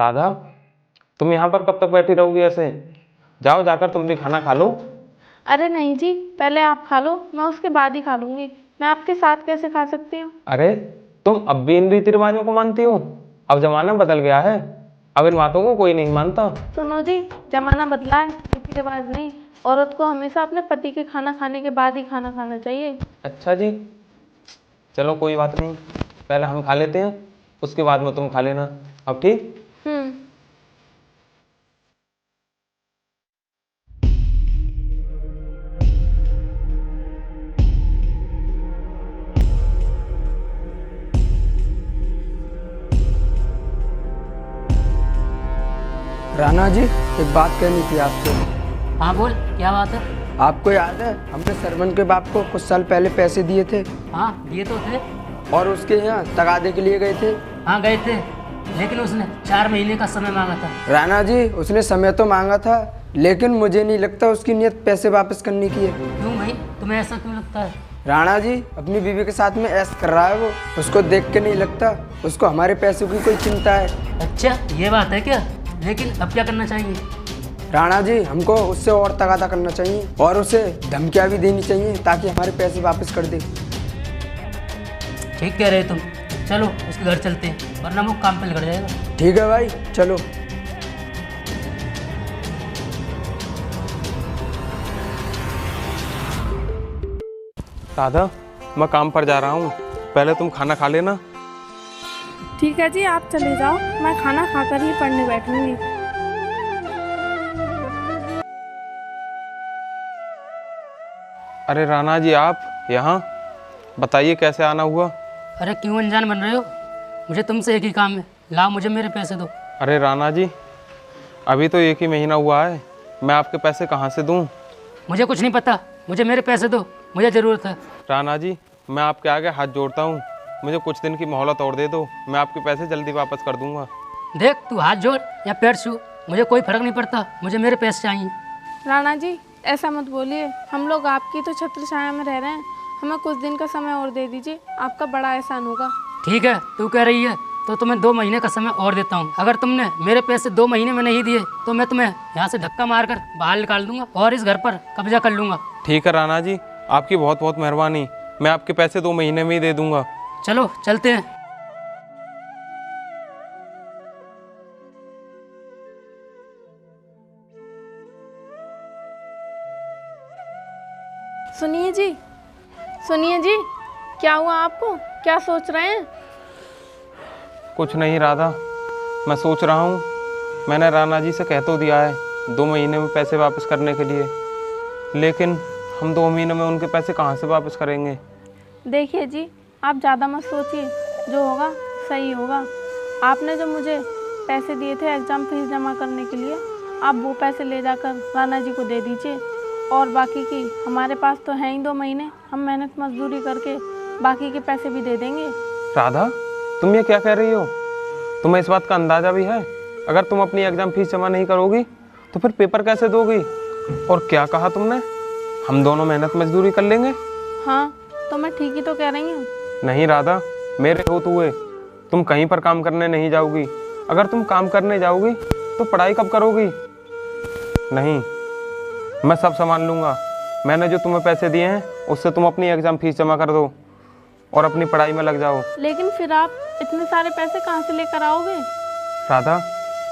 राधा, तुम यहाँ पर कब तक बैठी रहोगी ऐसे? जाओ जाकर तुम भी खाना खा लो। अरे नहीं जी, पहले आप खा लो, मैं उसके बाद ही खा लूंगी। मैं आपके साथ कैसे खा सकती हूँ? अरे, तुम अब भी इन रीति रिवाजों को मानती हो? अब जमाना बदल गया है, अब इन बातों को कोई नहीं मानता। सुनो जी, जमाना बदला है, रीति रिवाज नहीं। औरत को हमेशा अपने पति के खाना खाने के बाद ही खाना खाना चाहिए। अच्छा जी, चलो कोई बात नहीं, पहले हम खा लेते हैं, उसके बाद में तुम खा लेना। अब ठीक? हम्म। राणा जी, एक बात कहनी थी आपसे। हाँ बोल, क्या बात है? आपको याद है हमने सरवन के बाप को कुछ साल पहले पैसे दिए थे हाँ दिए तो थे। और उसके यहाँ तगादे के लिए गए थे। हाँ गए थे, लेकिन उसने 4 महीने का समय मांगा था। राणा जी, उसने समय तो मांगा था, लेकिन मुझे नहीं लगता उसकी नीयत पैसे वापस करने की है। क्यों भाई, तुम्हें ऐसा क्यों लगता है? राणा जी, अपनी बीवी के साथ में ऐश कर रहा है वो। उसको देख के नहीं लगता उसको हमारे पैसों की कोई चिंता है। अच्छा ये बात है क्या? लेकिन अब क्या करना चाहिए? राणा जी, हमको उससे और तगादा करना चाहिए और उसे धमकियाँ भी देनी चाहिए ताकि हमारे पैसे वापस कर दे। ठीक कह रहे तुम, चलो उसके घर चलते हैं, वरना वो काम पे लग जाएगा। ठीक है भाई, चलो। राधा, मैं काम पर जा रहा हूँ, पहले तुम खाना खा लेना। ठीक है जी, आप चले जाओ, मैं खाना खाकर ही पढ़ने बैठूंगी। अरे राणा जी, आप यहाँ? बताइए कैसे आना हुआ? अरे क्यों अनजान बन रहे हो? मुझे तुमसे एक ही काम है, लाओ मुझे मेरे पैसे दो। अरे राणा जी, अभी तो 1 ही महीना हुआ है, मैं आपके पैसे कहाँ से दूँ? मुझे कुछ नहीं पता, मुझे मेरे पैसे दो, मुझे ज़रूरत है। राणा जी, मैं आपके आगे हाथ जोड़ता हूँ, मुझे कुछ दिन की मोहलत और दे दो, मैं आपके पैसे जल्दी वापस कर दूंगा। देख, तू हाथ जोड़ या पैर छू, मुझे कोई फर्क नहीं पड़ता, मुझे मेरे पैसे चाहिए। राणा जी, ऐसा मत बोलिए, हम लोग आपकी तो छत्र छाया में रह रहे हैं, हमें कुछ दिन का समय और दे दीजिए, आपका बड़ा एहसान होगा। ठीक है, तू कह रही है तो तुम्हें 2 महीने का समय और देता हूँ। अगर तुमने मेरे पैसे 2 महीने में नहीं दिए तो मैं तुम्हें यहाँ से धक्का मारकर बाहर निकाल दूंगा और इस घर पर कब्जा कर लूंगा। ठीक है राणा जी, आपकी बहुत बहुत मेहरबानी, मैं आपके पैसे 2 महीने में ही दे दूंगा। चलो चलते हैं। सुनिए जी, सुनिए जी, क्या हुआ आपको? क्या सोच रहे हैं? कुछ नहीं राधा, मैं सोच रहा हूँ, मैंने राणा जी से कह तो दिया है 2 महीने में पैसे वापस करने के लिए, लेकिन हम 2 महीने में उनके पैसे कहाँ से वापस करेंगे? देखिए जी, आप ज़्यादा मत सोचिए, जो होगा सही होगा। आपने जो मुझे पैसे दिए थे एग्ज़ाम फीस जमा करने के लिए, आप वो पैसे ले जाकर राणा जी को दे दीजिए, और बाकी की हमारे पास तो हैं ही 2 महीने, हम मेहनत मजदूरी करके बाकी के पैसे भी दे देंगे। राधा, तुम ये क्या कह रही हो? तुम्हें इस बात का अंदाज़ा भी है? अगर तुम अपनी एग्ज़ाम फीस जमा नहीं करोगी तो फिर पेपर कैसे दोगी? और क्या कहा तुमने, हम दोनों मेहनत मजदूरी कर लेंगे? हाँ, तो मैं ठीक ही तो कह रही हूँ। नहीं राधा, मेरे होते हुए तुम कहीं पर काम करने नहीं जाओगी। अगर तुम काम करने जाओगी तो पढ़ाई कब करोगी? नहीं, मैं सब संभाल लूँगा। मैंने जो तुम्हें पैसे दिए हैं उससे तुम अपनी एग्ज़ाम फीस जमा कर दो और अपनी पढ़ाई में लग जाओ। लेकिन फिर आप इतने सारे पैसे कहाँ से लेकर आओगे? राधा,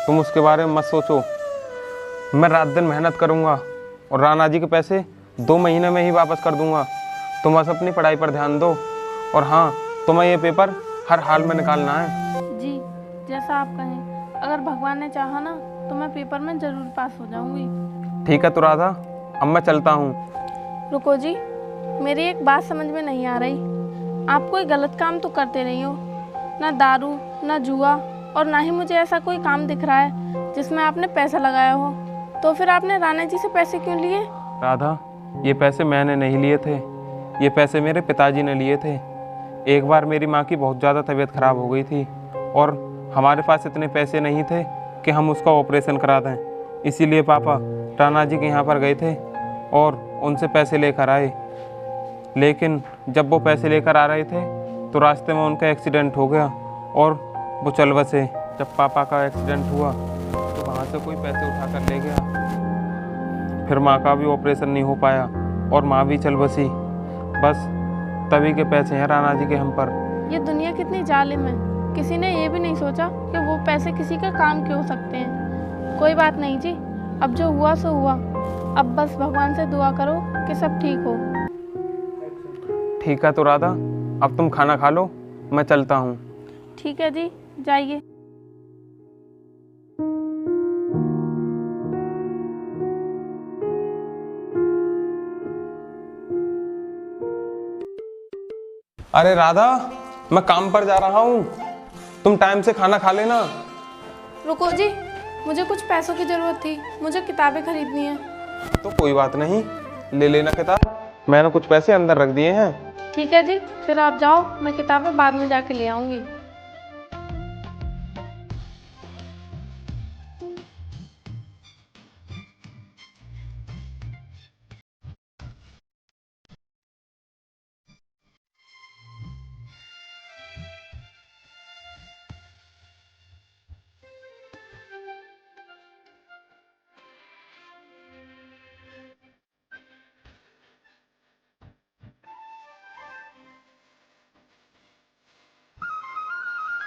तुम उसके बारे में मत सोचो, मैं रात दिन मेहनत करूँगा और राणा जी के पैसे 2 महीने में ही वापस कर दूँगा। तुम बस अपनी पढ़ाई पर ध्यान दो, और हाँ, तुम्हें ये पेपर हर हाल में निकालना है। जी, जैसा आप कहें, अगर भगवान ने चाहा ना तो मैं पेपर में ज़रूर पास हो जाऊंगी। ठीक है तो राधा, अब मैं चलता हूँ। रुको जी, मेरी एक बात समझ में नहीं आ रही। आप कोई गलत काम तो करते नहीं हो, ना दारू, ना जुआ, और ना ही मुझे ऐसा कोई काम दिख रहा है जिसमें आपने पैसा लगाया हो, तो फिर आपने राणा जी से पैसे क्यों लिए? राधा, ये पैसे मैंने नहीं लिए थे, ये पैसे मेरे पिताजी ने लिए थे। एक बार मेरी माँ की बहुत ज़्यादा तबीयत खराब हो गई थी और हमारे पास इतने पैसे नहीं थे कि हम उसका ऑपरेशन करा दें, इसीलिए पापा राणा जी के यहाँ पर गए थे और उनसे पैसे लेकर आए। लेकिन जब वो पैसे लेकर आ रहे थे तो रास्ते में उनका एक्सीडेंट हो गया और वो चल बसे। जब पापा का एक्सीडेंट हुआ तो वहाँ से कोई पैसे उठा कर ले गया। फिर माँ का भी ऑपरेशन नहीं हो पाया और माँ भी चल बसी। बस तभी के पैसे हैं राणा जी के हम पर। ये दुनिया कितनी जालिम है, किसी ने ये भी नहीं सोचा कि वो पैसे किसी का काम के हो सकते हैं। कोई बात नहीं जी, अब जो हुआ सो हुआ। अब बस भगवान से दुआ करो कि सब ठीक हो। ठीक है तो राधा, अब तुम खाना खा लो, मैं चलता हूँ। ठीक है जी, जाइए। अरे राधा, मैं काम पर जा रहा हूँ, तुम टाइम से खाना खा लेना। रुको जी, मुझे कुछ पैसों की ज़रूरत थी, मुझे किताबें खरीदनी है। तो कोई बात नहीं, ले लेना किताब, मैंने कुछ पैसे अंदर रख दिए हैं। ठीक है जी, फिर आप जाओ, मैं किताबें बाद में जाके ले आऊँगी।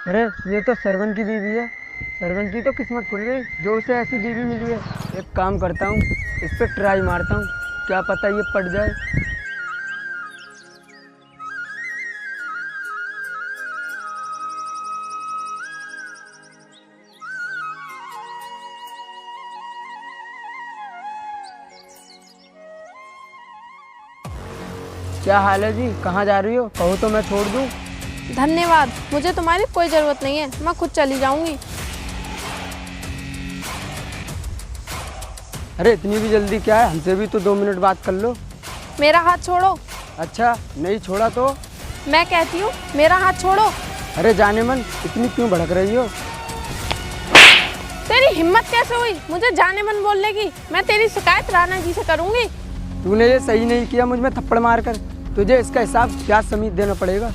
अरे ये तो सरवन की बीवी है। सरवन की तो किस्मत खुल गई जो उसे ऐसी बीवी मिली है। एक काम करता हूँ, इस पर ट्राई मारता हूँ, क्या पता ये पड़ जाए। क्या हाल है जी, कहाँ जा रही हो? कहो तो मैं छोड़ दूँ। धन्यवाद, मुझे तुम्हारी कोई ज़रूरत नहीं है, मैं खुद चली जाऊँगी। अरे इतनी भी जल्दी क्या है, हमसे भी तो 2 मिनट बात कर लो। मेरा हाथ छोड़ो। अच्छा नहीं छोड़ा तो? मैं कहती हूँ मेरा हाथ छोड़ो। अरे जाने मन, इतनी क्यों भड़क रही हो? तेरी हिम्मत कैसे हुई मुझे जाने मन बोलने की? मैं तेरी शिकायत राणा जी से करूँगी। तूने ये सही नहीं किया मुझ में थप्पड़ मार कर, तुझे इसका हिसाब प्याज समेत देना पड़ेगा।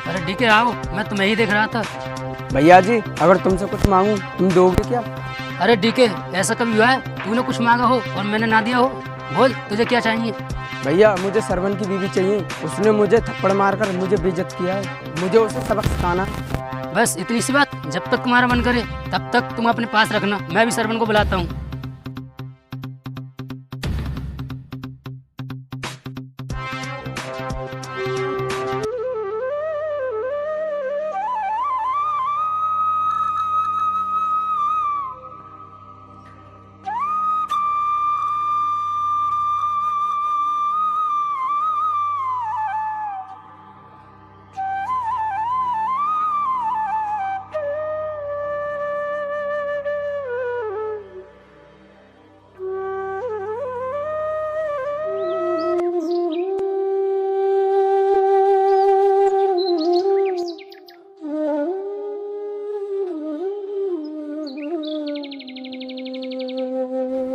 अरे डीके आओ, मैं तुम्हें ही देख रहा था। भैया जी अगर तुमसे कुछ मांगूं तुम दोगे क्या? अरे डीके, ऐसा कभी हुआ है तूने कुछ मांगा हो और मैंने ना दिया हो? बोल तुझे क्या चाहिए? भैया मुझे सरवन की बीवी चाहिए, उसने मुझे थप्पड़ मारकर मुझे बेइज्जत किया है, मुझे उसे सबक सिखाना। बस इतनी सी बात? जब तक तुम्हारा मन करे तब तक तुम अपने पास रखना, मैं भी सरवन को बुलाता हूँ।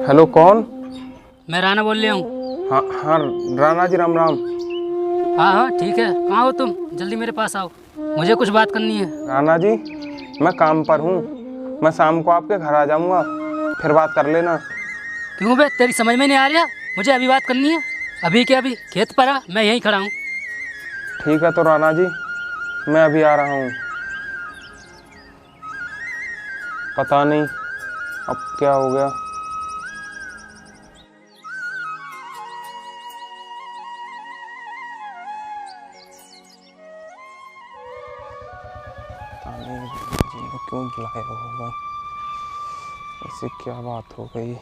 हेलो कौन? मैं राणा बोल रहा हूँ। हाँ हाँ राणा जी, राम राम। हाँ हाँ ठीक है, कहाँ हो तुम? जल्दी मेरे पास आओ, मुझे कुछ बात करनी है। राणा जी मैं काम पर हूँ, मैं शाम को आपके घर आ जाऊँगा, फिर बात कर लेना। क्यों बे, तेरी समझ में नहीं आ रहा? मुझे अभी बात करनी है, अभी के अभी खेत पर आ, मैं यहीं खड़ा हूँ। ठीक है तो राणा जी मैं अभी आ रहा हूँ। पता नहीं अब क्या हो गया? ताने जी को क्यों बुलाया होगा? ऐसे क्या बात हो गई?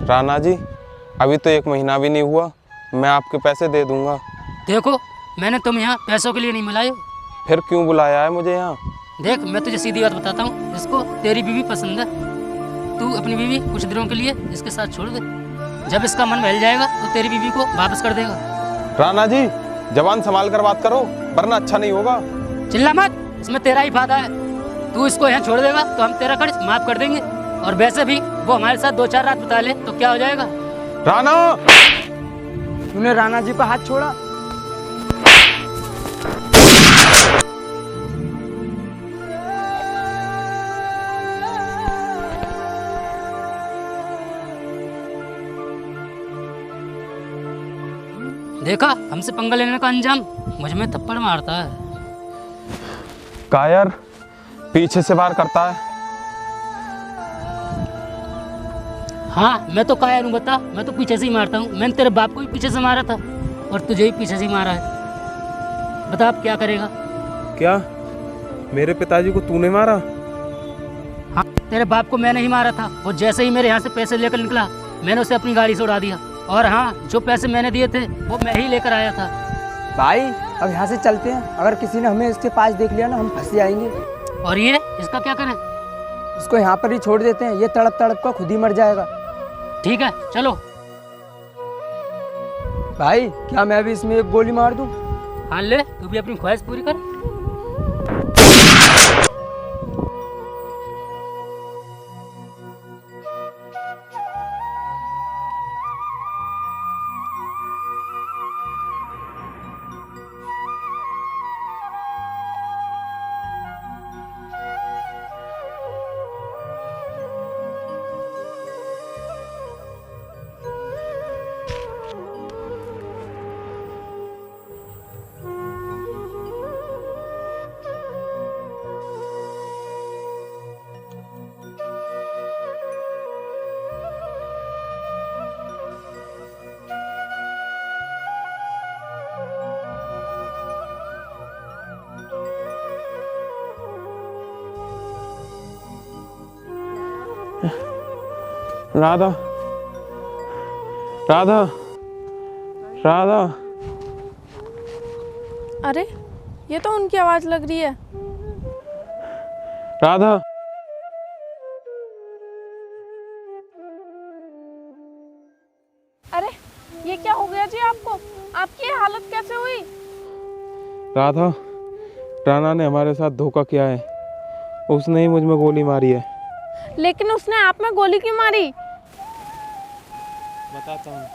राणा जी, अभी तो 1 महीना भी नहीं हुआ, मैं आपके पैसे दे दूंगा। देखो, मैंने तुम यहाँ पैसों के लिए नहीं बुलाया। फिर क्यों बुलाया है मुझे यहाँ? देख, मैं तुझे सीधी बात बताता हूँ, इसको तेरी बीवी पसंद है। तू अपनी बीवी कुछ दिनों के लिए इसके साथ छोड़ दे। जब इसका मन बहल जाएगा तो तेरी बीवी को वापस कर देगा। राणा जी, जबान संभाल कर बात करो, वरना अच्छा नहीं होगा। चिल्ला मत, इसमें तेरा ही फायदा है। तू इसको यहाँ छोड़ देगा तो हम तेरा कर्ज माफ कर देंगे, और वैसे भी वो हमारे साथ 2-4 रात बिता ले तो क्या हो जाएगा। राणा, तूने राणा जी पर हाथ छोड़ा। देखा, हमसे पंगा लेने का अंजाम मुझ में थप्पड़ मारता है। कायर पीछे से वार करता है। हाँ, मैं तो कायर हूँ, बता। मैं तो पीछे से ही मारता हूँ। मैंने तेरे बाप को भी पीछे से मारा था और तुझे भी पीछे से ही मारा है। बता अब क्या करेगा? क्या मेरे पिताजी को तूने मारा? हाँ, तेरे बाप को मैंने ही मारा था। और जैसे ही मेरे यहाँ से पैसे लेकर निकला, मैंने उसे अपनी गाड़ी से उड़ा दिया। और हाँ, जो पैसे मैंने दिए थे वो मैं ही लेकर आया था। भाई, अब यहाँ से चलते हैं। अगर किसी ने हमें इसके पास देख लिया ना, हम फंस जाएंगे। और ये इसका क्या करें? इसको यहाँ पर ही छोड़ देते हैं, ये तड़प तड़प कर खुद ही मर जाएगा। ठीक है, चलो। भाई, क्या मैं भी इसमें एक गोली मार दूं? हाँ, ले, तू भी अपनी ख्वाहिश पूरी कर। राधा, राधा, राधा। अरे, ये तो उनकी आवाज़ लग रही है। राधा, अरे, ये क्या हो गया जी आपको? आपकी ये हालत कैसे हुई? राधा, राणा ने हमारे साथ धोखा किया है। उसने ही मुझ में गोली मारी है। लेकिन उसने आप में गोली क्यों मारी? बताता हूँ।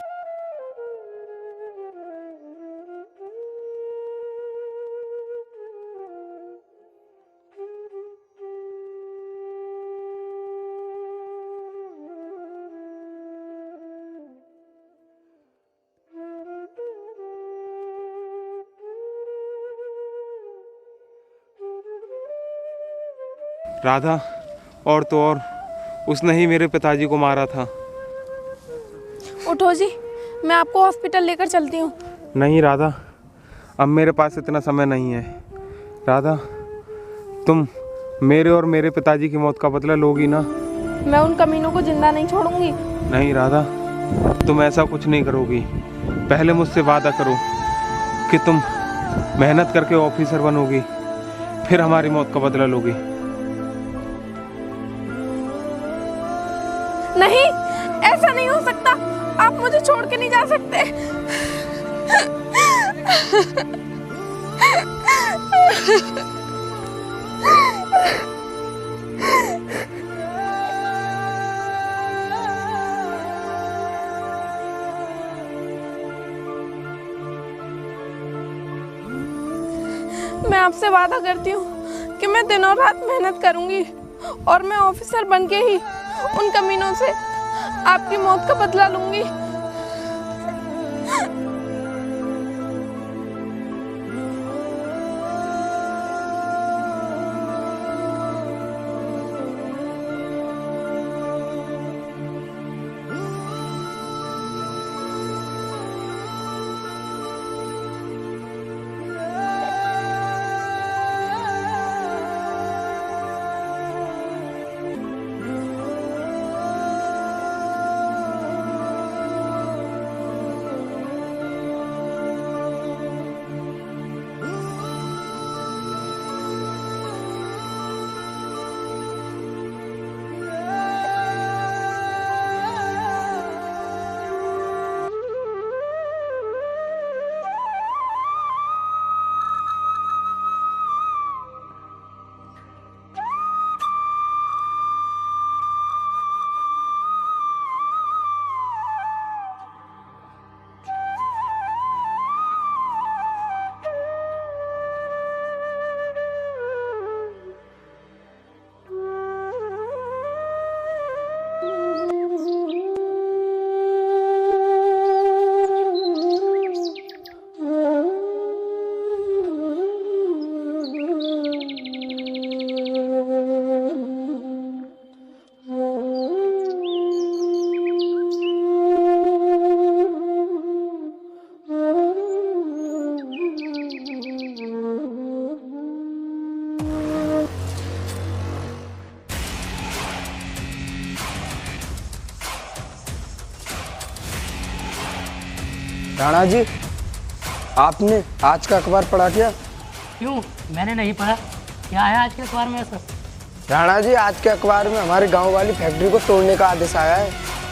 राधा, और तो और उसने ही मेरे पिताजी को मारा था। उठो जी, मैं आपको हॉस्पिटल लेकर चलती हूँ। नहीं राधा, अब मेरे पास इतना समय नहीं है। राधा, तुम मेरे और मेरे पिताजी की मौत का बदला लोगी ना? मैं उन कमीनों को जिंदा नहीं छोड़ूंगी। नहीं राधा, तुम ऐसा कुछ नहीं करोगी। पहले मुझसे वादा करो कि तुम मेहनत करके ऑफिसर बनोगी, फिर हमारी मौत का बदला लोगी। नहीं, ऐसा नहीं हो सकता। आप मुझे छोड़ के नहीं जा सकते। मैं आपसे वादा करती हूँ कि मैं दिनों रात मेहनत करूंगी और मैं ऑफिसर बन के ही उन कमीनों से आपकी मौत का बदला लूंगी। राणा जी, आपने आज का अखबार पढ़ा क्या? क्यों, मैंने नहीं पढ़ा। क्या है आज के अखबार में ऐसा? राणा जी, आज के अखबार में हमारे गांव वाली फैक्ट्री को तोड़ने का आदेश आया है।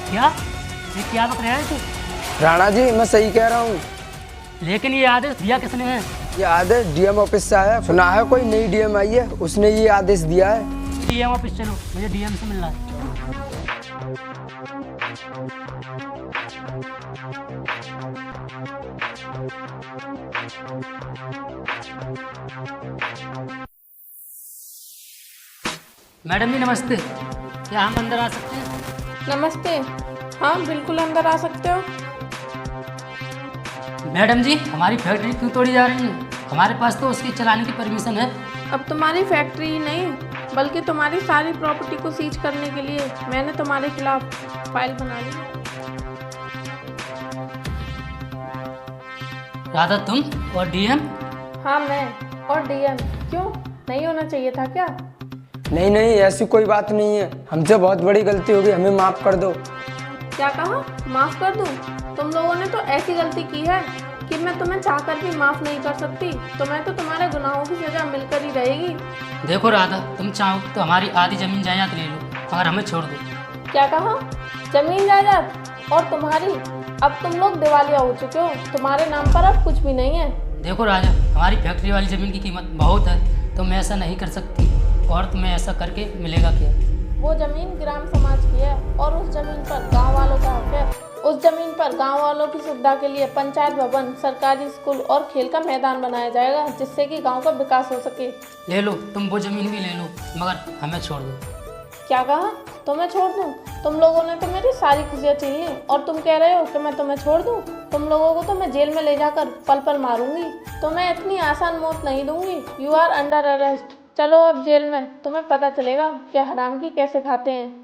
क्या? ये क्या बक रहा है तू? राणा जी, मैं सही कह रहा हूँ। लेकिन ये आदेश दिया किसने है? ये आदेश डीएम ऑफिस से आया है। सुना है कोई नई डीएम आई है, उसने ये आदेश दिया है। डीएम ऑफिस चलो, मुझे डीएम से मिलना है। मैडम जी नमस्ते, क्या हम अंदर आ सकते हैं? नमस्ते। हाँ बिल्कुल अंदर आ सकते हो। मैडम जी, हमारी फैक्ट्री क्यों तोड़ी जा रही है? हमारे पास तो उसकी चलाने की परमिशन है। अब तुम्हारी फैक्ट्री ही नहीं बल्कि तुम्हारी सारी प्रॉपर्टी को सीज करने के लिए मैंने तुम्हारे खिलाफ फाइल बना ली। राधा तुम और डीएम? हाँ मैं और डीएम। क्यों, नहीं होना चाहिए था क्या? नहीं नहीं, ऐसी कोई बात नहीं है। हमसे बहुत बड़ी गलती हो गई, हमें माफ कर दो। क्या कहा? माफ कर दूं? तुम लोगों ने तो ऐसी गलती की है कि मैं तुम्हें चाहकर भी माफ नहीं कर सकती। तुम्हें तो तुम्हारे गुनाहों की सजा मिलकर ही रहेगी। देखो राधा, तुम चाहो तो हमारी आधी जमीन जायदाद ले लो, मगर हमें छोड़ दो। क्या कहा? जमीन जायदाद? और तुम्हारी? अब तुम लोग दिवालिया हो चुके हो, तुम्हारे नाम पर अब कुछ भी नहीं है। देखो राजा, हमारी फैक्ट्री वाली ज़मीन की कीमत बहुत है, तो मैं ऐसा नहीं कर सकती। और तुम्हें ऐसा करके मिलेगा क्या? वो ज़मीन ग्राम समाज की है और उस ज़मीन पर गांव वालों का हक है। उस ज़मीन पर गांव वालों की सुविधा के लिए पंचायत भवन, सरकारी स्कूल और खेल का मैदान बनाया जाएगा, जिससे कि गांव का विकास हो सके। ले लो, तुम वो ज़मीन भी ले लो, मगर हमें छोड़ दो। क्या कहा? तुम्हें छोड़ दूं? तुम लोगों ने तो मेरी सारी खुशियाँ छीन ली और तुम कह रहे हो कि मैं तुम्हें छोड़ दूं? तुम लोगों को तो मैं जेल में ले जाकर पल पल मारूंगी। तुम्हें इतनी आसान मौत नहीं दूंगी। You are under arrest. चलो अब जेल में, तुम्हें पता चलेगा कि हराम की कैसे खाते हैं।